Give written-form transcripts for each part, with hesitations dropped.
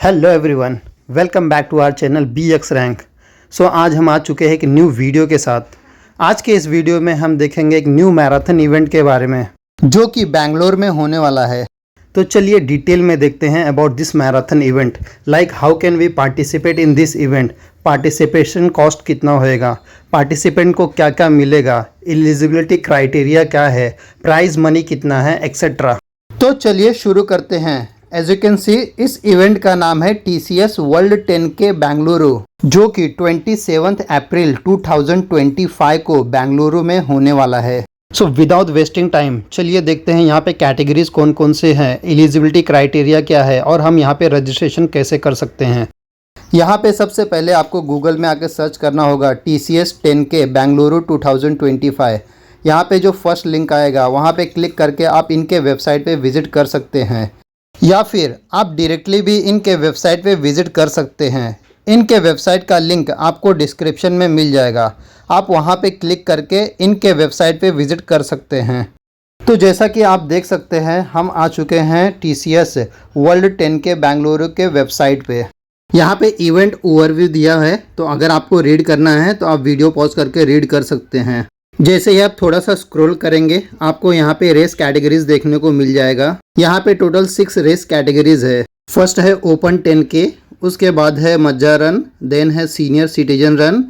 Hello everyone, welcome back to our channel BX rank. आज हम आ चुके हैं एक न्यू वीडियो के साथ। आज के इस वीडियो में हम देखेंगे एक न्यू मैराथन इवेंट के बारे में जो कि बेंगलोर में होने वाला है। तो चलिए डिटेल में देखते हैं about this marathon event, like how can we participate in this event, participation cost कितना होएगा, पार्टिसिपेंट को क्या क्या मिलेगा, एलिजिबिलिटी क्राइटेरिया क्या है, प्राइज मनी कितना है, एक्सेट्रा। तो चलिए शुरू करते हैं। एज यू कैन सी, इस इवेंट का नाम है TCS वर्ल्ड 10K बेंगलुरु, जो कि 27 अप्रैल 2025 को बेंगलुरु में होने वाला है। सो विदाउट वेस्टिंग टाइम चलिए देखते हैं यहाँ पे कैटेगरीज कौन कौन से हैं, एलिजिबिलिटी क्राइटेरिया क्या है और हम यहाँ पे रजिस्ट्रेशन कैसे कर सकते हैं। यहाँ पे सबसे पहले आपको गूगल में आकर सर्च करना होगा TCS 10K बेंगलुरु 2025। यहाँ पे जो फर्स्ट लिंक आएगा वहाँ पे क्लिक करके आप इनके वेबसाइट पे विजिट कर सकते हैं, या फिर आप डायरेक्टली भी इनके वेबसाइट पे विज़िट कर सकते हैं। इनके वेबसाइट का लिंक आपको डिस्क्रिप्शन में मिल जाएगा, आप वहां पे क्लिक करके इनके वेबसाइट पे विज़िट कर सकते हैं। तो जैसा कि आप देख सकते हैं, हम आ चुके हैं TCS वर्ल्ड 10K बेंगलुरु के वेबसाइट पे। यहाँ पे इवेंट ओवरव्यू दिया है, तो अगर आपको रीड करना है तो आप वीडियो पॉज करके रीड कर सकते हैं। जैसे ही आप थोड़ा सा स्क्रॉल करेंगे आपको यहाँ पे रेस कैटेगरीज देखने को मिल जाएगा। यहाँ पे टोटल 6 रेस कैटेगरीज है। फर्स्ट है ओपन 10K, उसके बाद है मज्जा रन, देन है senior citizen run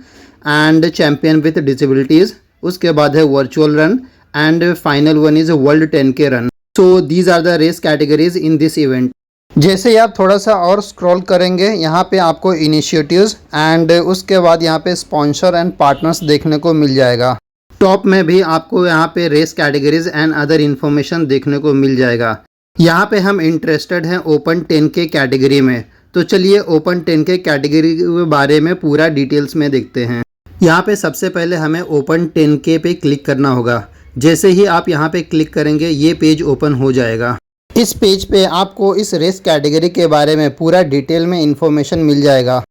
and champion with disabilities, उसके बाद है virtual run and final one is world 10K run. So these are the race categories in this event. जैसे ही आप थोड़ा सा और स्क्रॉल करेंगे यहाँ पे आपको इनिशिएटिव्स एंड उसके बाद यहाँ पे स्पॉन्सर एंड पार्टनर्स देखने को मिल जाएगा। टॉप में भी आपको यहाँ पे race categories and other information देखने को मिल जाएगा। यहाँ पे हम इंटरेस्टेड हैं ओपन 10K कैटेगरी में, तो चलिए ओपन 10K कैटेगरी के बारे में पूरा डिटेल्स में देखते हैं। यहाँ पे सबसे पहले हमें ओपन 10K पे क्लिक करना होगा। जैसे ही आप यहाँ पे क्लिक करेंगे ये पेज ओपन हो जाएगा। इस पेज पे आपको इस रेस कैटेगरी के बारे में पूरा डिटेल में इंफॉर्मेशन मिल जाएगा।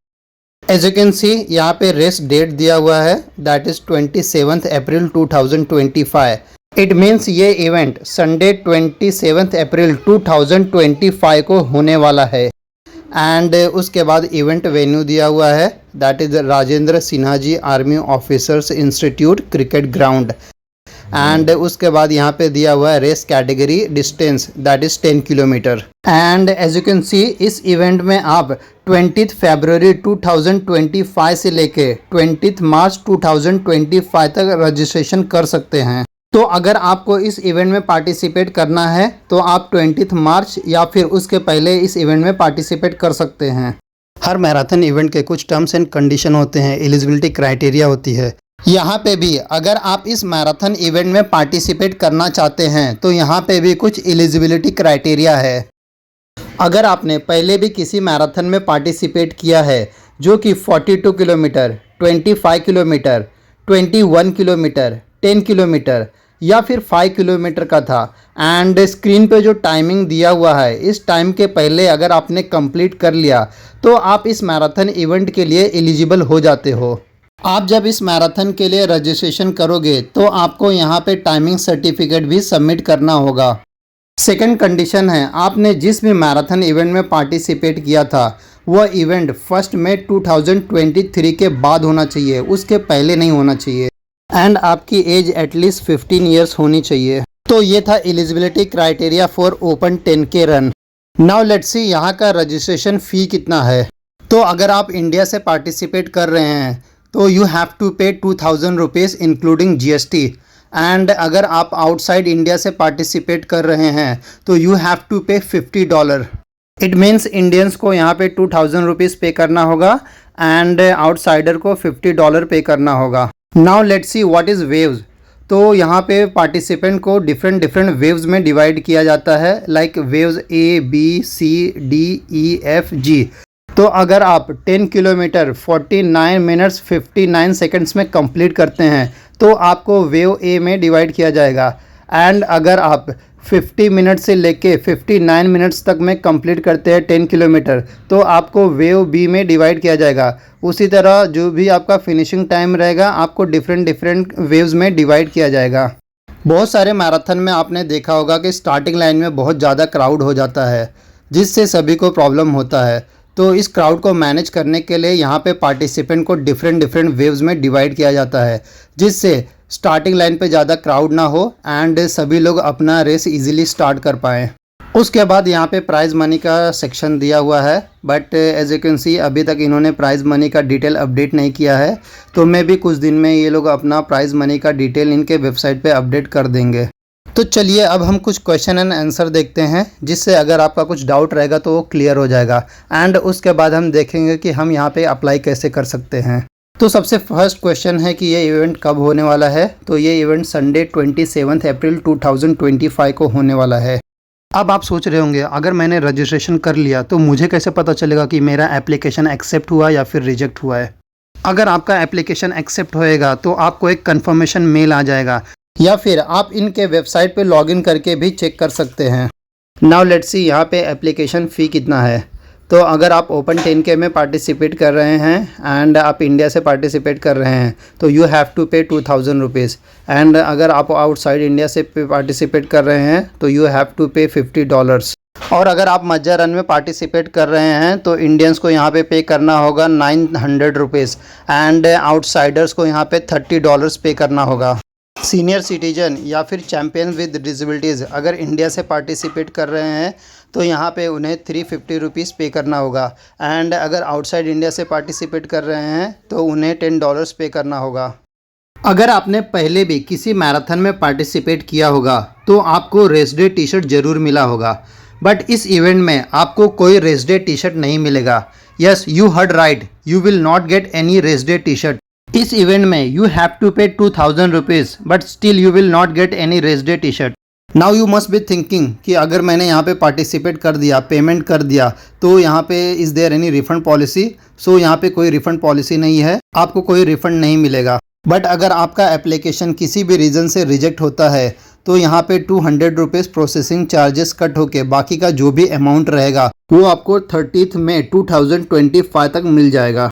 एज यू कैन सी, यहाँ पे रेस डेट दिया हुआ है, that is 27 April 2025। It means ये इवेंट संडे 27 अप्रैल 2025 को होने वाला है। एंड उसके बाद इवेंट वेन्यू दिया हुआ है, that is Rajendra Sinha ji army officers institute cricket ground. And उसके बाद यहाँ पे दिया हुआ है race category distance, that is 10 kilometre. And as you can see, इस इवेंट में आप 20 फरवरी 2025 से लेके 20 मार्च 2025 तक रजिस्ट्रेशन कर सकते हैं। तो अगर आपको इस इवेंट में पार्टिसिपेट करना है तो आप 20 मार्च या फिर उसके पहले इस इवेंट में पार्टिसिपेट कर सकते हैं। हर मैराथन इवेंट के कुछ टर्म्स एंड कंडीशन होते हैं, एलिजिबिलिटी क्राइटेरिया होती है। यहाँ पे भी अगर आप इस मैराथन इवेंट में पार्टिसिपेट करना चाहते हैं तो यहाँ पे भी कुछ एलिजिबिलिटी क्राइटेरिया है। अगर आपने पहले भी किसी मैराथन में पार्टिसिपेट किया है जो कि 42 किलोमीटर, 25 किलोमीटर, 21 किलोमीटर, 10 किलोमीटर या फिर 5 किलोमीटर का था, एंड स्क्रीन पे जो टाइमिंग दिया हुआ है इस टाइम के पहले अगर आपने कंप्लीट कर लिया तो आप इस मैराथन इवेंट के लिए एलिजिबल हो जाते हो। आप जब इस मैराथन के लिए रजिस्ट्रेशन करोगे तो आपको यहाँ पे टाइमिंग सर्टिफिकेट भी सबमिट करना होगा। सेकंड कंडीशन है, आपने जिस भी मैराथन इवेंट में पार्टिसिपेट किया था वह इवेंट 1 मई 2023 के बाद होना चाहिए, उसके पहले नहीं होना चाहिए। एंड आपकी एज एटलीस्ट 15 ईयर्स होनी चाहिए। तो ये था eligibility criteria for open 10K run. Now let's see यहाँ का रजिस्ट्रेशन फ़ी कितना है। तो अगर आप इंडिया से पार्टिसिपेट कर रहे हैं तो you have to pay 2000 rupees including GST। And अगर आप आउटसाइड इंडिया से पार्टिसिपेट कर रहे हैं तो यू हैव टू पे $50। इट मीन्स इंडियंस को यहाँ पे 2000 रुपीज़ पे करना होगा एंड आउटसाइडर को $50 पे करना होगा। Now let's see what is waves. तो यहाँ पे पार्टिसिपेंट को डिफरेंट वेव्स में डिवाइड किया जाता है, like waves A, B, C, D, E, F, G। तो अगर आप 10 किलोमीटर 49 मिनट्स 59 सेकंड्स में कंप्लीट करते हैं तो आपको वेव ए में डिवाइड किया जाएगा। एंड अगर आप 50 मिनट से लेके 59 मिनट्स तक में कंप्लीट करते हैं 10 किलोमीटर तो आपको वेव बी में डिवाइड किया जाएगा। उसी तरह जो भी आपका फिनिशिंग टाइम रहेगा आपको डिफरेंट वेव्स में डिवाइड किया जाएगा। बहुत सारे मैराथन में आपने देखा होगा कि स्टार्टिंग लाइन में बहुत ज़्यादा क्राउड हो जाता है जिससे सभी को प्रॉब्लम होता है। तो इस क्राउड को मैनेज करने के लिए यहाँ पे पार्टिसिपेंट को डिफरेंट वेव्स में डिवाइड किया जाता है, जिससे स्टार्टिंग लाइन पे ज़्यादा क्राउड ना हो एंड सभी लोग अपना रेस इजीली स्टार्ट कर पाएँ। उसके बाद यहाँ पे प्राइज़ मनी का सेक्शन दिया हुआ है, but as you can see अभी तक इन्होंने प्राइज़ मनी का डिटेल अपडेट नहीं किया है, तो मैं भी कुछ दिन में ये लोग अपना प्राइज़ मनी का डिटेल इनके वेबसाइट पे अपडेट कर देंगे। तो चलिए अब हम कुछ क्वेश्चन एंड आंसर देखते हैं, जिससे अगर आपका कुछ डाउट रहेगा तो वो क्लियर हो जाएगा एंड उसके बाद हम देखेंगे कि हम यहाँ पे अप्लाई कैसे कर सकते हैं। तो सबसे फर्स्ट क्वेश्चन है कि ये इवेंट कब होने वाला है। तो ये इवेंट संडे 27 अप्रैल 2025 को होने वाला है। अब आप सोच रहे होंगे अगर मैंने रजिस्ट्रेशन कर लिया तो मुझे कैसे पता चलेगा कि मेरा एप्लीकेशन एक्सेप्ट हुआ या फिर रिजेक्ट हुआ है। अगर आपका एप्लीकेशन एक्सेप्ट होएगा तो आपको एक कंफर्मेशन मेल आ जाएगा, या फिर आप इनके वेबसाइट पे लॉगिन करके भी चेक कर सकते हैं। नाउ लेट्स सी यहाँ पे एप्लीकेशन फ़ी कितना है। तो अगर आप ओपन 10K में पार्टिसिपेट कर रहे हैं एंड आप इंडिया से पार्टिसिपेट कर रहे हैं तो you have to pay 2000 rupees, and अगर आप आउटसाइड इंडिया से पार्टिसिपेट कर रहे हैं तो यू हैव टू पे $50। और अगर आप मज्जा रन में पार्टिसिपेट कर रहे हैं तो इंडियंस को यहाँ पे करना होगा 900 रुपीज़ एंड आउटसाइडर्स को यहाँ पे $30 पे करना होगा। सीनियर सिटीजन या फिर चैम्पियन विद डिसेबिलिटीज़ अगर इंडिया से पार्टिसिपेट कर रहे हैं तो यहाँ पे उन्हें 350 रुपीज़ पे करना होगा, एंड अगर आउटसाइड इंडिया से पार्टिसिपेट कर रहे हैं तो उन्हें $10 पे करना होगा। अगर आपने पहले भी किसी मैराथन में पार्टिसिपेट किया होगा तो आपको रेस डे टी शर्ट ज़रूर मिला होगा, बट इस इवेंट में आपको कोई रेस डे टी शर्ट नहीं मिलेगा। Yes, you heard right, you will not get any race day T shirt. इस इवेंट में you have to pay 2000 rupees, but still you will not get any race day T shirt. Now you must be thinking कि अगर मैंने यहाँ पे participate कर दिया, payment कर दिया, तो यहाँ पे is there any refund policy. So यहाँ पे कोई रिफंड पॉलिसी नहीं है, आपको कोई रिफंड नहीं मिलेगा। बट अगर आपका एप्लीकेशन किसी भी रीज़न से रिजेक्ट होता है तो यहाँ पे 200 रुपीज़ प्रोसेसिंग चार्जेस कट होके बाकी का जो भी अमाउंट रहेगा वो आपको 30 मई 2025 तक मिल जाएगा।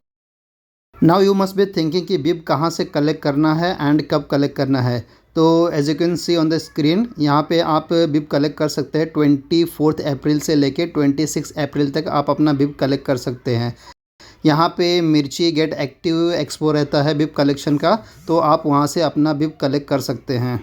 Now you must be thinking कि बिब कहाँ से कलेक्ट करना है एंड कब कलेक्ट करना है। तो as you can see on the screen यहाँ पे आप बिब कलेक्ट कर सकते हैं 24 अप्रैल से लेके 26 अप्रैल तक आप अपना बिब कलेक्ट कर सकते हैं। यहाँ पे मिर्ची गेट एक्टिव एक्सपो रहता है बिब कलेक्शन का, तो आप वहाँ से अपना बिब कलेक्ट कर सकते हैं।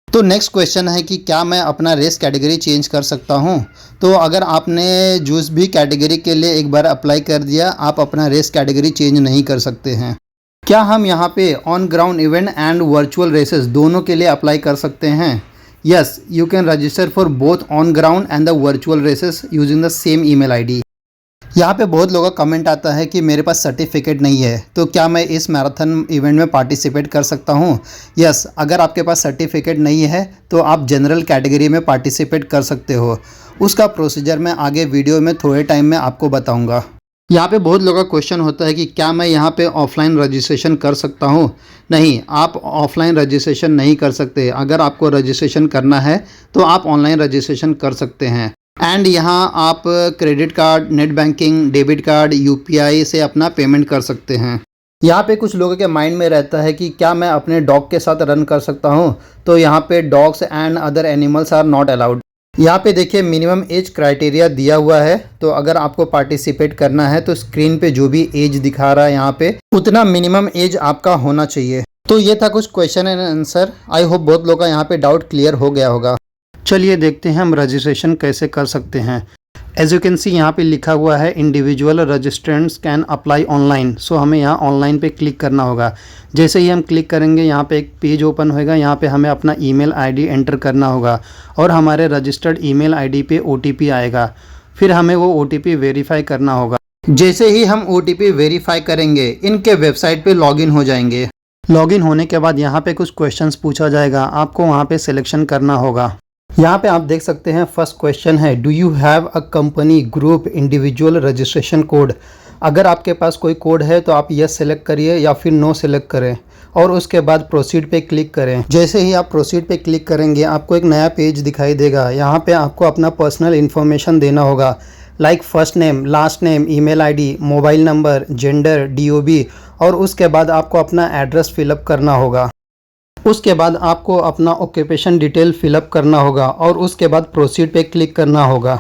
तो नेक्स्ट क्वेश्चन है कि क्या मैं अपना रेस कैटेगरी चेंज कर सकता हूँ। तो अगर आपने जूस भी कैटेगरी के लिए एक बार अप्लाई कर दिया, आप अपना रेस कैटेगरी चेंज नहीं कर सकते हैं। क्या हम यहाँ पे on ground event and virtual races दोनों के लिए अप्लाई कर सकते हैं? Yes, you can register for both on ground and the virtual races using the same email ID. यहाँ पे बहुत लोगों का कमेंट आता है कि मेरे पास सर्टिफिकेट नहीं है, तो क्या मैं इस मैराथन इवेंट में पार्टिसिपेट कर सकता हूँ? यस, अगर आपके पास सर्टिफिकेट नहीं है तो आप जनरल कैटेगरी में पार्टिसिपेट कर सकते हो। उसका प्रोसीजर मैं आगे वीडियो में थोड़े टाइम में आपको बताऊँगा। यहाँ पे बहुत लोगों का क्वेश्चन होता है कि क्या मैं यहाँ पे ऑफलाइन रजिस्ट्रेशन कर सकता हूँ? नहीं, आप ऑफलाइन रजिस्ट्रेशन नहीं कर सकते। अगर आपको रजिस्ट्रेशन करना है तो आप ऑनलाइन रजिस्ट्रेशन कर सकते हैं। एंड यहाँ आप credit card, net banking, debit card, UPI से अपना पेमेंट कर सकते हैं। यहाँ पे कुछ लोगों के माइंड में रहता है कि क्या मैं अपने डॉग के साथ रन कर सकता हूँ? तो यहाँ पे dogs and other animals are not allowed. यहाँ पे देखिए मिनिमम एज क्राइटेरिया दिया हुआ है, तो अगर आपको पार्टिसिपेट करना है तो स्क्रीन पे जो भी एज दिखा रहा है यहाँ पे उतना मिनिमम एज आपका होना चाहिए। तो ये था कुछ question and answer. I hope बहुत लोगों का यहाँ पे डाउट क्लियर हो गया होगा। चलिए देखते हैं हम रजिस्ट्रेशन कैसे कर सकते हैं। एज यू कैन सी यहाँ पे लिखा हुआ है इंडिविजुअल रजिस्ट्रेंट्स कैन अप्लाई ऑनलाइन। सो हमें यहाँ ऑनलाइन पे क्लिक करना होगा। जैसे ही हम क्लिक करेंगे यहाँ पे एक पेज ओपन होएगा। यहाँ पे हमें अपना ईमेल आईडी एंटर करना होगा और हमारे रजिस्टर्ड ईमेल आईडी पे ओटीपी आएगा। फिर हमें वो ओटीपी वेरीफाई करना होगा। जैसे ही हम ओटीपी वेरीफाई करेंगे इनके वेबसाइट पे लॉगिन हो जाएंगे। लॉगिन होने के बाद यहाँ पे कुछ क्वेश्चंस पूछा जाएगा, आपको वहाँ पे सिलेक्शन करना होगा। यहाँ पे आप देख सकते हैं फर्स्ट क्वेश्चन है do you have a company group individual registration code. अगर आपके पास कोई कोड है तो आप यस सेलेक्ट करिए या फिर नो सेलेक्ट करें और उसके बाद प्रोसीड पे क्लिक करें। जैसे ही आप प्रोसीड पे क्लिक करेंगे आपको एक नया पेज दिखाई देगा। यहाँ पे आपको अपना पर्सनल इन्फॉर्मेशन देना होगा, like first name, last name, email ID, mobile number, gender, DOB, और उसके बाद आपको अपना एड्रेस फिलअप करना होगा। उसके बाद आपको अपना ऑक्यूपेशन डिटेल फिलअप करना होगा और उसके बाद प्रोसीड पे क्लिक करना होगा।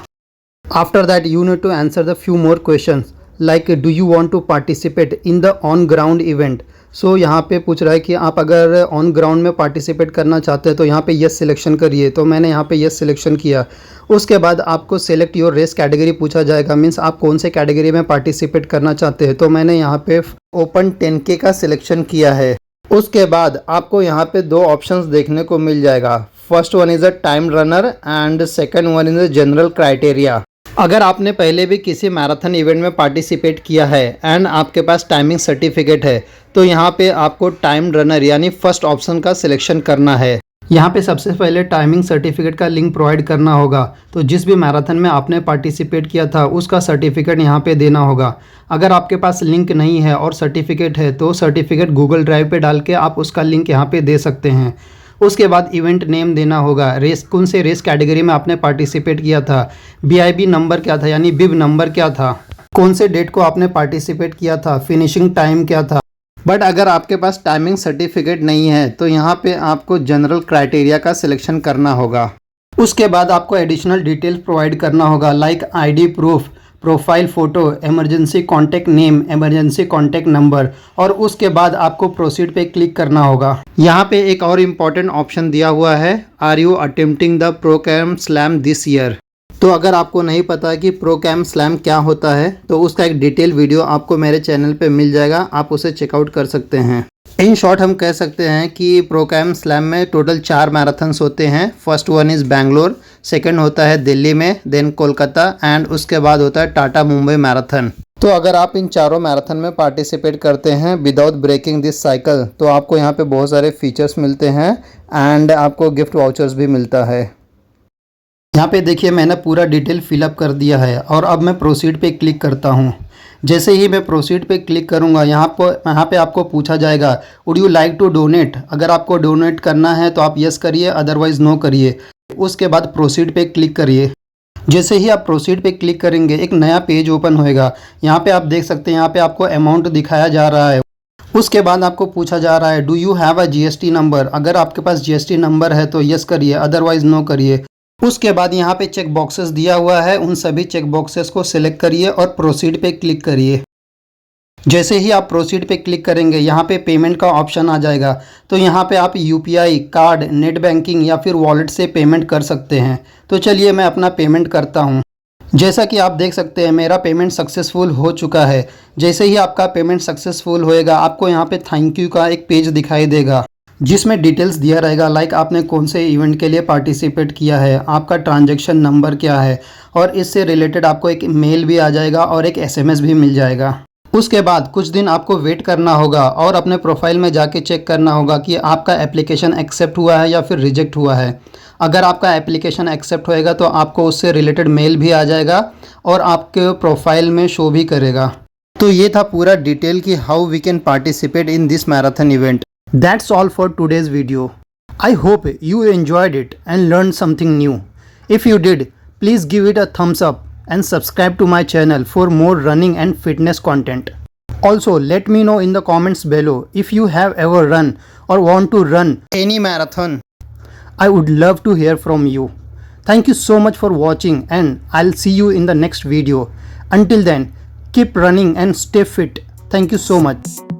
After that you need to answer the few more questions like do you want to participate in the on ground event. So यहाँ पे पूछ रहा है कि आप अगर ऑन ग्राउंड में पार्टिसिपेट करना चाहते हैं तो यहाँ पे यस सिलेक्शन करिए। तो मैंने यहाँ पे यस सिलेक्शन किया। उसके बाद आपको सेलेक्ट योर रेस कैटेगरी पूछा जाएगा, मीन्स आप कौन से कैटेगरी में पार्टिसिपेट करना चाहते हैं। तो मैंने यहाँ पे ओपन 10K का सिलेक्शन किया है। उसके बाद आपको यहाँ पे दो ऑप्शंस देखने को मिल जाएगा। First one is a time runner and second one is a general criteria. अगर आपने पहले भी किसी मैराथन इवेंट में पार्टिसिपेट किया है एंड आपके पास टाइमिंग सर्टिफिकेट है तो यहाँ पे आपको टाइम रनर यानी फर्स्ट ऑप्शन का सिलेक्शन करना है। यहाँ पे सबसे पहले टाइमिंग सर्टिफिकेट का लिंक प्रोवाइड करना होगा। तो जिस भी मैराथन में आपने पार्टिसिपेट किया था उसका सर्टिफिकेट यहाँ पे देना होगा। अगर आपके पास लिंक नहीं है और सर्टिफिकेट है तो सर्टिफिकेट गूगल ड्राइव पे डाल के आप उसका लिंक यहाँ पे दे सकते हैं। उसके बाद इवेंट नेम देना होगा, रेस कौन से रेस कैटेगरी में आपने पार्टिसिपेट किया था, BIB नंबर क्या था यानी बिब नंबर क्या था, कौन से डेट को आपने पार्टिसिपेट किया था, फिनिशिंग टाइम क्या था। बट अगर आपके पास टाइमिंग सर्टिफिकेट नहीं है तो यहाँ पे आपको जनरल क्राइटेरिया का सिलेक्शन करना होगा। उसके बाद आपको एडिशनल डिटेल्स प्रोवाइड करना होगा like ID proof, profile photo, emergency contact name, emergency contact number और उसके बाद आपको प्रोसीड पे क्लिक करना होगा। यहाँ पे एक और इम्पॉर्टेंट ऑप्शन दिया हुआ है, are you attempting the Procam Slam this year. तो अगर आपको नहीं पता कि प्रोकैम स्लैम क्या होता है तो उसका एक डिटेल वीडियो आपको मेरे चैनल पे मिल जाएगा, आप उसे चेकआउट कर सकते हैं। इन शॉर्ट हम कह सकते हैं कि प्रोकैम स्लैम में टोटल 4 मैराथन्स होते हैं। First one is Bangalore, second होता है दिल्ली में, देन कोलकाता एंड उसके बाद होता है टाटा मुंबई मैराथन। तो अगर आप इन चारों मैराथन में पार्टिसिपेट करते हैं विदाउट ब्रेकिंग दिस साइकिल तो आपको यहाँ पे बहुत सारे फीचर्स मिलते हैं एंड आपको गिफ्ट वाउचर्स भी मिलता है। यहाँ पे देखिए मैंने पूरा डिटेल फिलअप कर दिया है और अब मैं प्रोसीड पे क्लिक करता हूँ। जैसे ही मैं प्रोसीड पे क्लिक करूँगा यहाँ पे आपको पूछा जाएगा would you like to donate. अगर आपको डोनेट करना है तो आप यस करिए, अदरवाइज़ नो करिए। उसके बाद प्रोसीड पे क्लिक करिए। जैसे ही आप प्रोसीड पे क्लिक करेंगे एक नया पेज ओपन होएगा। यहाँ पे आप देख सकते हैं, यहाँ पे आपको अमाउंट दिखाया जा रहा है। उसके बाद आपको पूछा जा रहा है do you have a GST number. अगर आपके पास GST नंबर है तो यस करिए, अदरवाइज़ नो करिए। उसके बाद यहाँ पे चेक बॉक्सेस दिया हुआ है, उन सभी चेक बॉक्सेस को सिलेक्ट करिए और प्रोसीड पे क्लिक करिए। जैसे ही आप प्रोसीड पे क्लिक करेंगे यहाँ पे पेमेंट का ऑप्शन आ जाएगा। तो यहाँ पे आप UPI, कार्ड, नेट बैंकिंग या फिर वॉलेट से पेमेंट कर सकते हैं। तो चलिए मैं अपना पेमेंट करता हूँ। जैसा कि आप देख सकते हैं मेरा पेमेंट सक्सेसफुल हो चुका है। जैसे ही आपका पेमेंट सक्सेसफुल होएगा आपको यहाँ पे थैंक यू का एक पेज दिखाई देगा जिसमें डिटेल्स दिया रहेगा लाइक आपने कौन से इवेंट के लिए पार्टिसिपेट किया है, आपका ट्रांजैक्शन नंबर क्या है और इससे रिलेटेड आपको एक मेल भी आ जाएगा और एक SMS भी मिल जाएगा। उसके बाद कुछ दिन आपको वेट करना होगा और अपने प्रोफाइल में जाके चेक करना होगा कि आपका एप्लीकेशन एक्सेप्ट हुआ है या फिर रिजेक्ट हुआ है। अगर आपका एप्लीकेशन एक्सेप्ट होएगा तो आपको उससे रिलेटेड मेल भी आ जाएगा और आपके प्रोफाइल में शो भी करेगा। तो ये था पूरा डिटेल कि how we can participate in this marathon event. That's all for today's video. I hope you enjoyed it and learned something new. If you did, please give it a thumbs up and subscribe to my channel for more running and fitness content. Also, let me know in the comments below if you have ever run or want to run any marathon. I would love to hear from you. Thank you so much for watching and I'll see you in the next video. Until then, keep running and stay fit. Thank you so much.